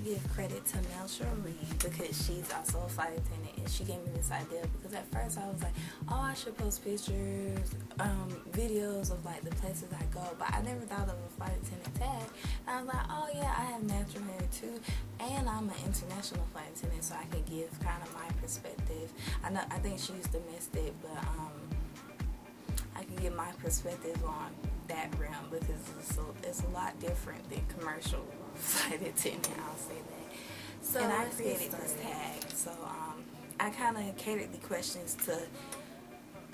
give credit to Mel Shirley because she's also a flight attendant, and she gave me this idea because at first I was like, oh, I should post pictures, videos of like the places I go, but I never thought of a flight attendant tag. And I was like, oh yeah, I have natural hair too, and I'm an international flight attendant, so I can give kind of my perspective. I think she's domestic, but I can give my perspective on that realm because it's a lot different than commercial flight attendant, I'll say that. So and I created this tag, so I kind of catered the questions to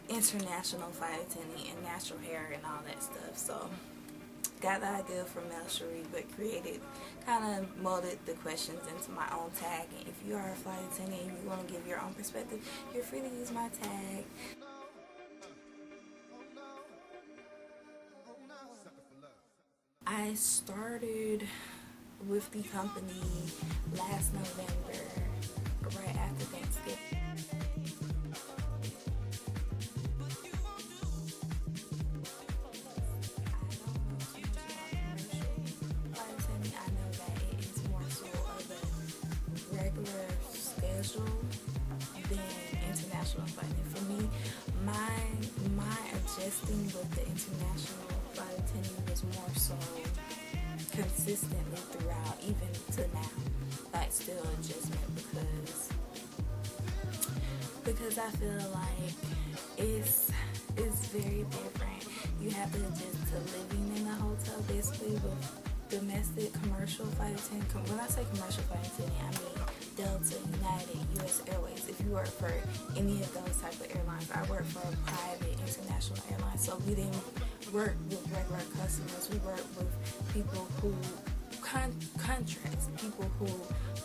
international flight attendant and natural hair and all that stuff. So got the idea from Mel Cherie, but kind of molded the questions into my own tag. And if you are a flight attendant and you want to give your own perspective, you're free to use my tag. I started with the company last November, right after Thanksgiving. I know that it is more so of a regular schedule than international flight. And for me, my adjusting with the international flight attendant was more so consistently throughout, even to now, like still adjustment because I feel like it's very different. You have to adjust to living in a hotel basically with domestic commercial flight attendant. When I say commercial flight attendant, I mean Delta, United, U.S. Airways. If you work for any of those type of airlines, I work for a private international airline, so we didn't work with regular customers. We work with people who contracts, people who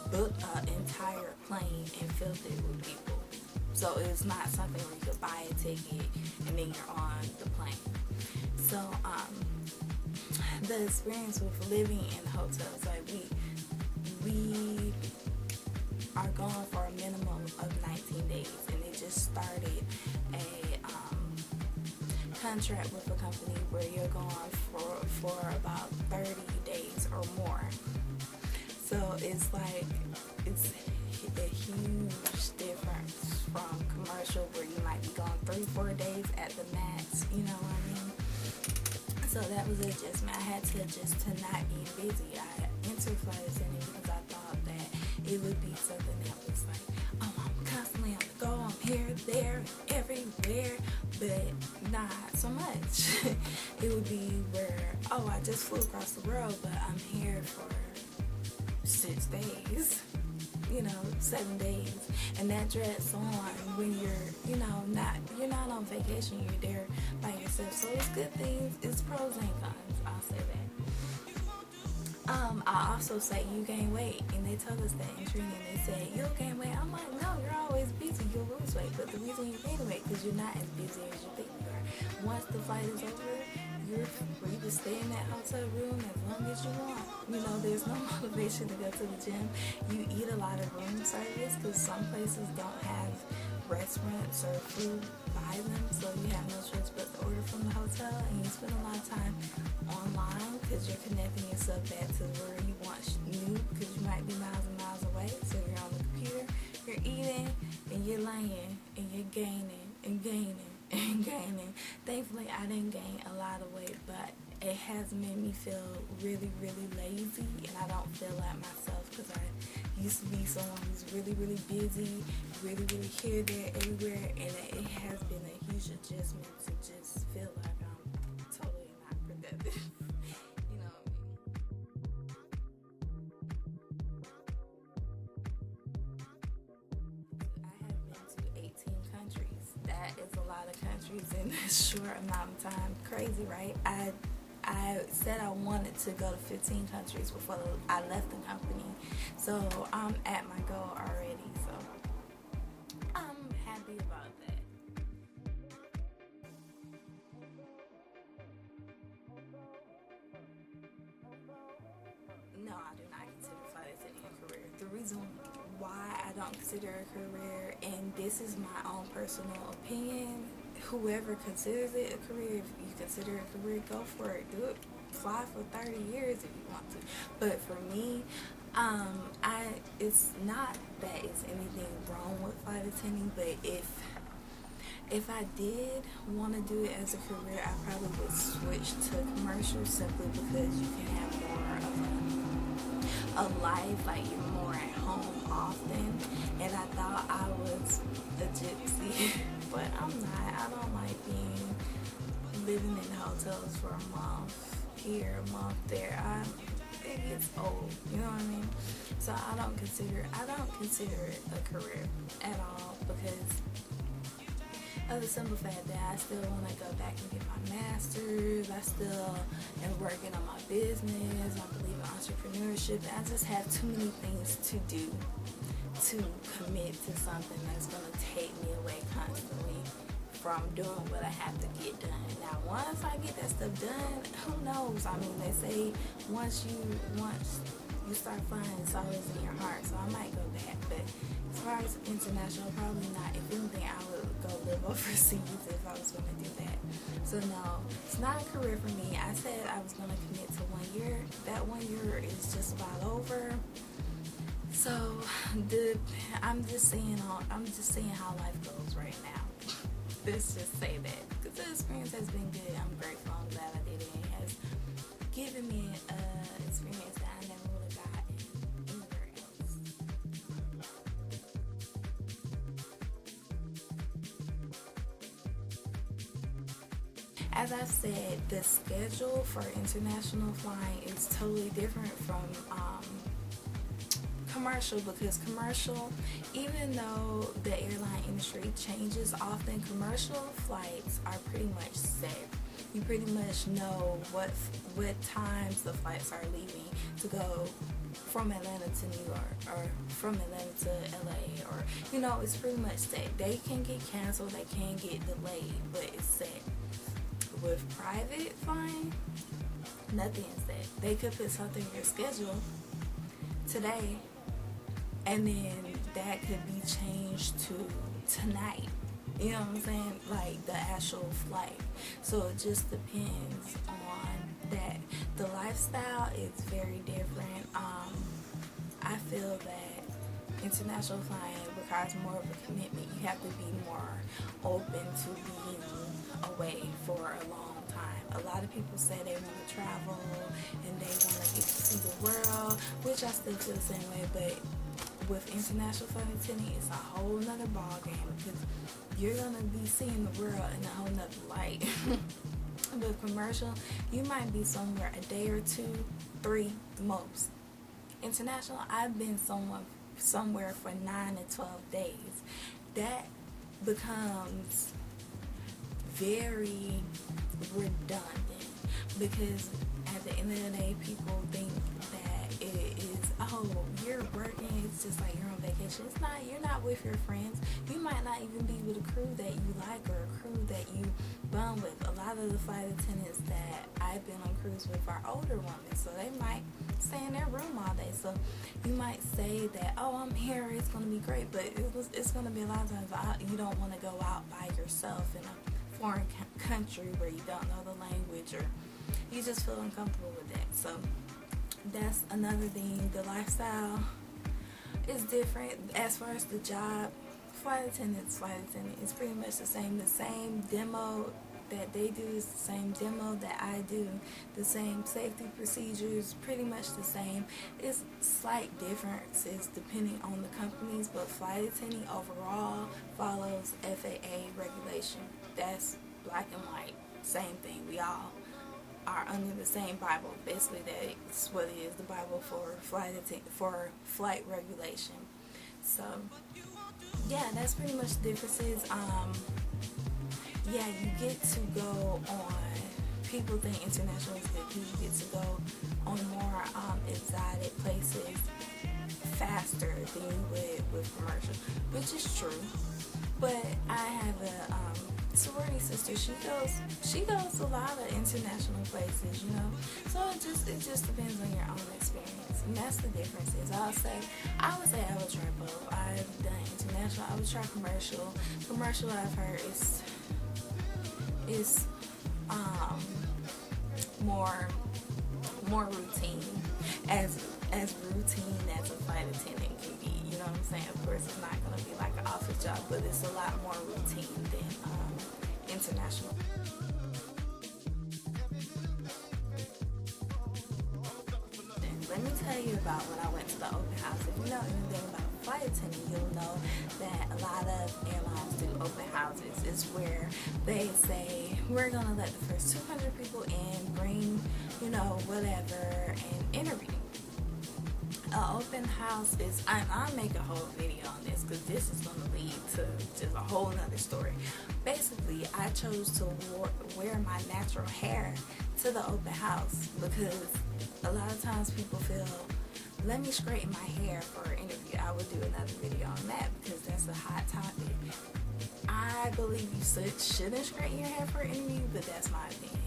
booked an entire plane and filled it with people. So it's not something where you could buy a ticket and then you're on the plane. So the experience with living in hotels, like we are gone for a minimum of 19 days, and they just started a contract with a company where you're gone for about 30 days or more. So it's like it's a huge difference from commercial where you might be gone 3-4 days at the max, you know what I mean? So that was an adjustment. I had to adjust to not being busy. I entered flight attendant because I thought that it would be something that was like, oh, I'm constantly on the go, I'm here, there, everywhere, but not so much. It would be where, oh, I just flew across the world, but I'm here for 6 days, 7 days, and that drags on when you're not on vacation, you're there by yourself. So it's good things, it's pros and cons, I'll say that. I also say you gain weight, and they told us that in training. They said you'll gain weight. I'm like, no, you're always busy, you'll lose weight, but the reason you gain weight because you're not as busy as you think you are. Once the flight is over, you're free to stay in that hotel room as long as you want. There's no motivation to go to the gym. You eat a lot of room service because some places don't have restaurants or food by them, so you have no choice but to order from the hotel, and you spend a lot of time online because you're connecting yourself back to where you once knew, because you might be miles and miles away. So you're on the computer, you're eating, and you're laying, and you're gaining and gaining and gaining. Thankfully, I didn't gain a lot of weight, but it has made me feel really, really lazy, and I don't feel like myself because I used to be someone who's really, really busy, really, really here, there, everywhere, and it has been a huge adjustment to just feel like I'm totally not productive. You know what I mean? I have been to 18 countries. That is a lot of countries in a short amount of time. Crazy, right? I said I wanted to go to 15 countries before I left the company, so I'm at my goal already, so I'm happy about that. No, I do not consider flight attendant a career. The reason why I don't consider it a career, and this is my own personal opinion, whoever considers it a career, if you consider it a career, go for it. Do it. Fly for 30 years if you want to. But for me, It's not that it's anything wrong with flight attending, but if I did want to do it as a career, I probably would switch to commercial simply because you can have more of a life, like you're more at home often. And I thought I was a gypsy, but I'm not. I don't like living in hotels for a month here, a month there. It gets old, you know what I mean? So I don't consider it a career at all, because of the simple fact that I still want to go back and get my master's. I still am working on my business. I believe in entrepreneurship. I just have too many things to do to commit to something that's going to take me away constantly from doing what I have to get done. Now, once I get that stuff done, who knows? I mean, they say once you start flying, it's always in your heart. So I might go back, but as far as international, probably not. If anything, I would go live overseas if I was going to do that. So no, it's not a career for me. I said I was going to commit to 1 year. That 1 year is just about over. So I'm just seeing how life goes right now. Let's just say that, because the experience has been good. I'm grateful. I'm glad I did it. It has given me an experience that I never would have gotten anywhere else. As I've said, the schedule for international flying is totally different from commercial, because commercial, even though the airline industry changes often, commercial flights are pretty much set. You pretty much know what times the flights are leaving to go from Atlanta to New York, or from Atlanta to LA, or it's pretty much set. They can get canceled, they can get delayed, but it's set. With private flying, nothing is set. They could put something in your schedule today, and then that could be changed to tonight. You know what I'm saying? Like the actual flight. So it just depends on that. The lifestyle is very different. I feel that international flying requires more of a commitment. You have to be more open to being away for a long time. A lot of people say they want to travel and they want to get to see the world, which I still feel the same way, but with international flight attending, it's a whole nother ball game, because you're gonna be seeing the world in a whole nother light. With commercial, you might be somewhere a day or 2, 3 most. International, I've been somewhere for 9 to 12 days. That becomes very redundant, because at the end of the day, people think that it is, oh, you're working, it's just like you're on vacation. It's not. You're not with your friends. You might not even be with a crew that you like, or a crew that you bond with. A lot of the flight attendants that I've been on cruise with are older women, so they might stay in their room all day. So you might say that, oh, I'm here, it's going to be great, but it's going to be a lot of times you don't want to go out by yourself in a foreign country where you don't know the language, or you just feel uncomfortable with that. So that's another thing. The lifestyle is different. As far as the job, flight attendant is pretty much the same. The same demo that they do is the same demo that I do. The same safety procedures, pretty much the same. It's slight differences depending on the companies, but flight attending overall follows FAA regulation. That's black and white, same thing. We all are under the same Bible. Basically, that's what it is, the Bible for flight regulation. So yeah, that's pretty much the differences. Yeah, you get to go on, people think international is good, you get to go on more exotic places faster than you would with commercial, which is true. But I have a sorority sister. She goes a lot of international places, So it just depends on your own experience, and that's the difference. I would say I would try both. I've done international. I would try commercial. Commercial, I've heard is more routine, as routine saying, of course, it's not going to be like an office job, but it's a lot more routine than international. Let me tell you about when I went to the open house. If you know anything about a flight attendant, you'll know that a lot of airlines do open houses. It's where they say, we're going to let the first 200 people in, bring, whatever, and interview. An open house is, I'll make a whole video on this because this is going to lead to just a whole nother story. Basically, I chose to wear my natural hair to the open house because a lot of times people feel, let me straighten my hair for an interview. I would do another video on that because that's a hot topic. I believe you shouldn't straighten your hair for an interview, but that's my opinion.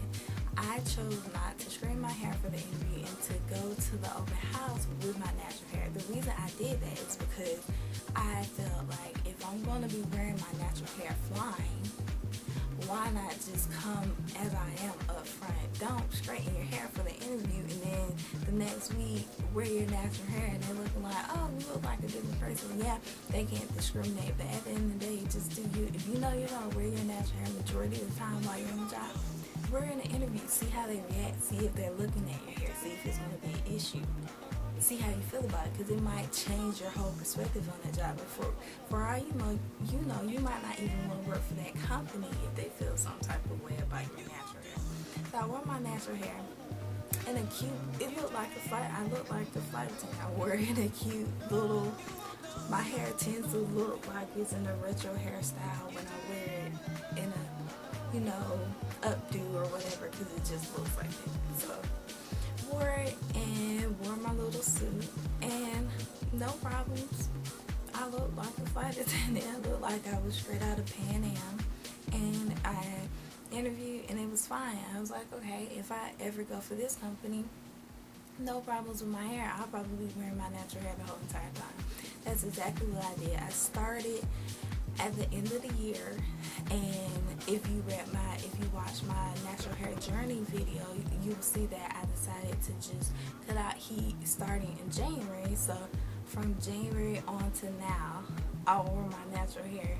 I chose not to straighten my hair for the interview and to go to the open house with my natural hair. The reason I did that is because I felt like if I'm going to be wearing my natural hair flying, why not just come as I am up front? Don't straighten your hair for the interview and then the next week wear your natural hair and they're looking like, oh, you look like a different person. Yeah, they can't discriminate, but at the end of the day, just do you. If you know you're going to wear your natural hair majority of the time while you're on the job, we're in an interview, see how they react, see if they're looking at your hair, see if it's going to be an issue, see how you feel about it, because it might change your whole perspective on that job. But for all you know, you might not even want to work for that company if they feel some type of way about your natural hair. So I wore my natural hair in a cute, I looked like the flight attendant. I wore it in a cute little, my hair tends to look like it's in a retro hairstyle when I wear it in a, updo or whatever, because it just looks like it. So wore it and wore my little suit and no problems. I looked like a flight attendant. I looked like I was straight out of Pan Am, and I interviewed and it was fine. I was like, okay, if I ever go for this company, no problems with my hair. I'll probably be wearing my natural hair the whole entire time. That's exactly what I did. I started at the end of the year, and if you watch my natural hair journey video, you will see that I decided to just cut out heat starting in January. So from January on to now, I wore my natural hair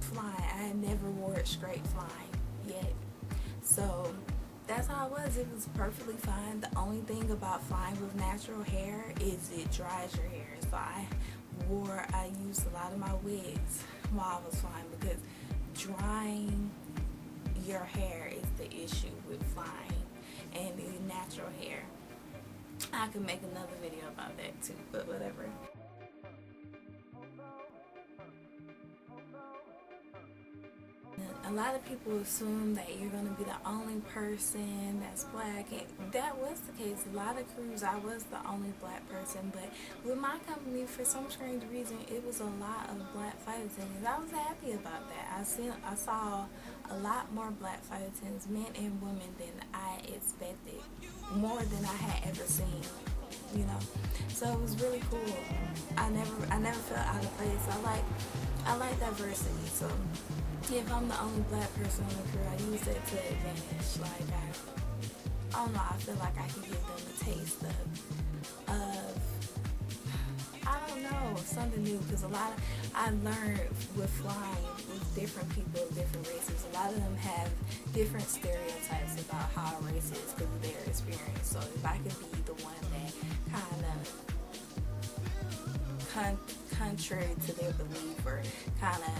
flying. I had never wore it straight flying yet. So that's how it was. It was perfectly fine. The only thing about flying with natural hair is it dries your hair. So I used a lot of my wigs while I was flying, because drying your hair is the issue with flying and the natural hair. I could make another video about that too, but whatever. A lot of people assume that you're going to be the only person that's black, and that was the case. A lot of crews, I was the only black person, but with my company, for some strange reason, it was a lot of black flight attendants. I was happy about that. I saw a lot more black flight attendants, men and women, than I expected, more than I had ever seen. So it was really cool. I never felt out of place. I like diversity. So if I'm the only black person on the crew, I use that to advantage. Like I don't know. I feel like I can give them a taste of I don't know, something new, because I learned with flying with different people of different races. A lot of them have different stereotypes about how a race is because of their experience. So if I could be the one that kind of contrary to their belief, or kind of,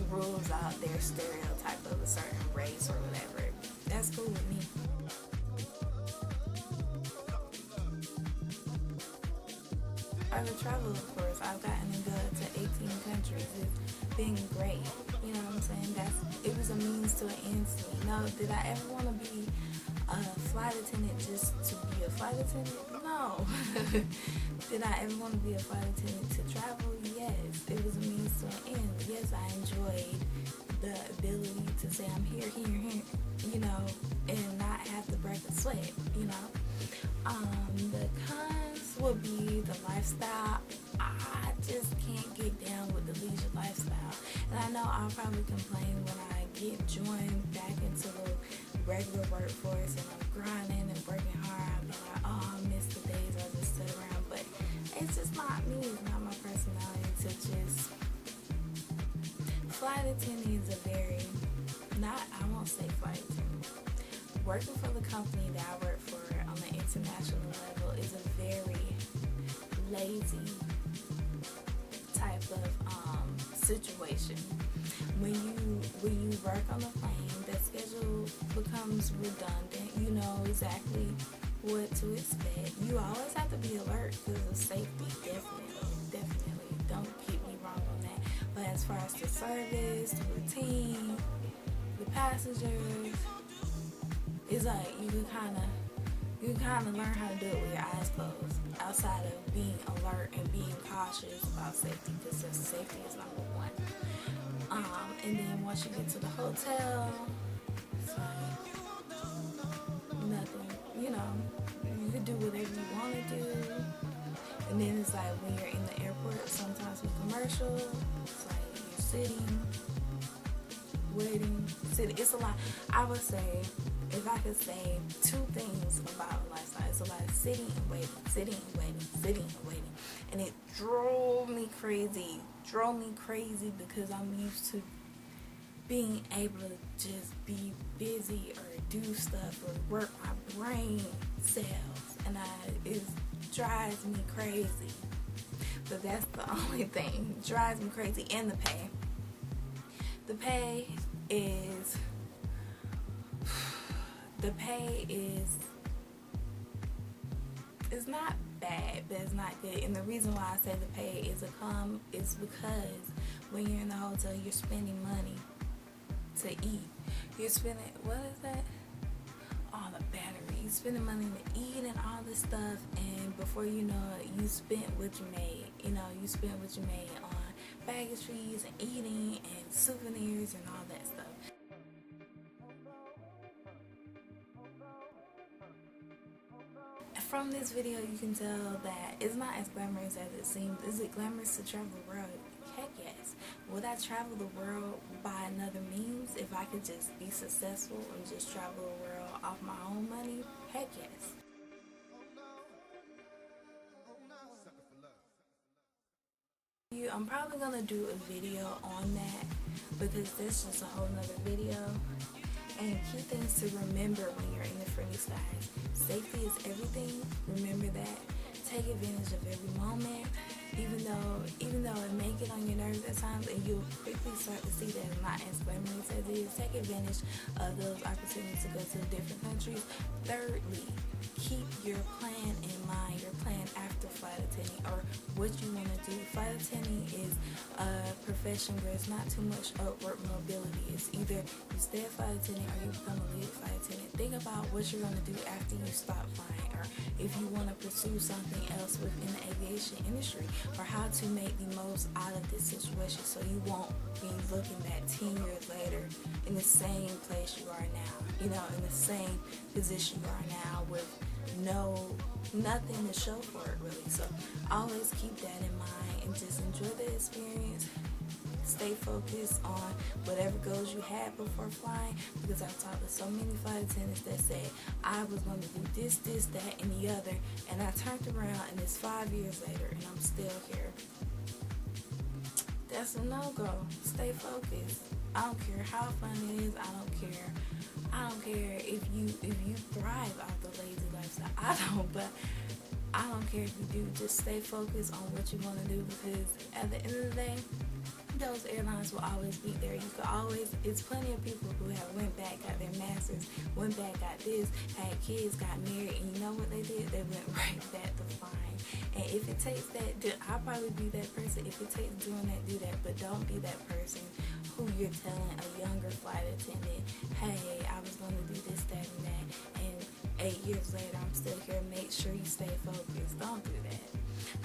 rules out their stereotype of a certain race or whatever, that's cool with me. I've traveled, of course. I've gotten to go to 18 countries. It's been great. You know what I'm saying? It was a means to an end to me. No, did I ever want to be a flight attendant just to be a flight attendant? No. Did I ever want to be a flight attendant to travel? Yes. It was a means to an end. Yes, I enjoyed the ability to say I'm here, and not have to break a sweat, The cons would be the lifestyle. I just can't get down with the leisure lifestyle. And I know I'll probably complain when I get joined back into the regular workforce and I'm grinding and working hard. I'll be like, oh, I miss the days I just sit around. But it's just not me. It's not my flight attendant is a very, not, I won't say flight attendant. Working for the company that I work for on the international level is a very lazy type of situation. When you work on a plane, that schedule becomes redundant. You know exactly what to expect. You always have to be alert because of safety. Definitely. Don't keep me wrong on that. But as far as the service, the routine, the passengers, it's like you can kind of learn how to do it with your eyes closed. Outside of being alert and being cautious about safety, because safety is number one. And then once you get to the hotel, it's like nothing. You know, you can do whatever you want to do. And then it's like when you're in the airport, sometimes with commercial, it's like you're sitting, waiting, sitting. It's a lot. I would say, if I could say two things about a lifestyle, it's a lot of sitting and waiting. And it drove me crazy because I'm used to being able to just be busy or do stuff or work my brain cells, and it drives me crazy. But that's the only thing. It drives me crazy. And the pay. The pay is it's not bad, but it's not good. And the reason why I say the pay is is because when you're in the hotel, you're spending money to eat. You're spending, what is that? All the battery. You're spending money to eat and all this stuff, and before you know it, you spent what you made. You know, you spent what you made on baggage fees and eating and souvenirs and all that stuff. From this video, you can tell that it's not as glamorous as it seems. Is it glamorous to travel the world? Heck yes. Would I travel the world by another means if I could just be successful and just travel the world off my own money? Heck yes. I'm probably going to do a video on that because that's just a whole nother video. And key things to remember when you're in the friendly skies. Safety is everything. Remember that. Take advantage of every moment. Even though it may get on your nerves at times, and you'll quickly start to see that it's not as glamorous as it is. Take advantage of those opportunities to go to different countries. Thirdly, keep your plan in mind, your plan after flight attending, or what you want to do. Flight attending is a profession where it's not too much upward mobility. It's either you stay a flight attendant or you become a lead flight attendant. Think about what you're going to do after you stop flying, or if you want to pursue something else within the aviation industry, or how to make the most out of this situation so you won't be looking back 10 years later in the same place you are now, you know, in the same position you are now with nothing to show for it really. So always keep that in mind and just enjoy the experience. Stay focused on whatever goals you had before flying, because I've talked to so many flight attendants that say I was going to do this, that, and the other, and I turned around and it's 5 years later and I'm still here. That's a no-go. Stay focused. I don't care how fun it is. I don't care if you thrive off the lazy lifestyle. I don't, but I don't care if you do. Just stay focused on what you want to do, because at the end of the day, those airlines will always be there. You could always, it's plenty of people who have went back, got their masters, went back, got this, had kids, got married, and you know what they did? They went right back to flying. And if it takes that, I'll probably be that person. If it takes doing that, do that. But don't be that person who you're telling a younger flight attendant, hey, I was going to do this, that, and that, and 8 years later, I'm still here. Make sure you stay focused. Don't do that.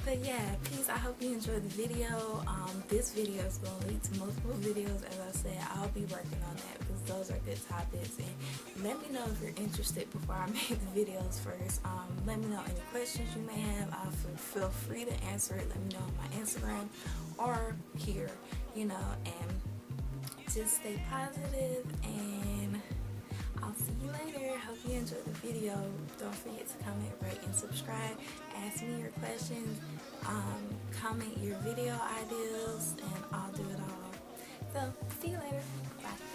But yeah, peace. I hope you enjoyed the video. This video is going to lead to multiple videos. As I said, I'll be working on that because those are good topics. And let me know if you're interested before I make the videos first. Let me know any questions you may have. I'll feel free to answer it. Let me know on my Instagram or here, you know, and just stay positive, and I'll see you later. Hope you enjoyed the video. Don't forget to comment, rate, and subscribe. Ask me your questions. Comment your video ideas, and I'll do it all. So, see you later. Bye.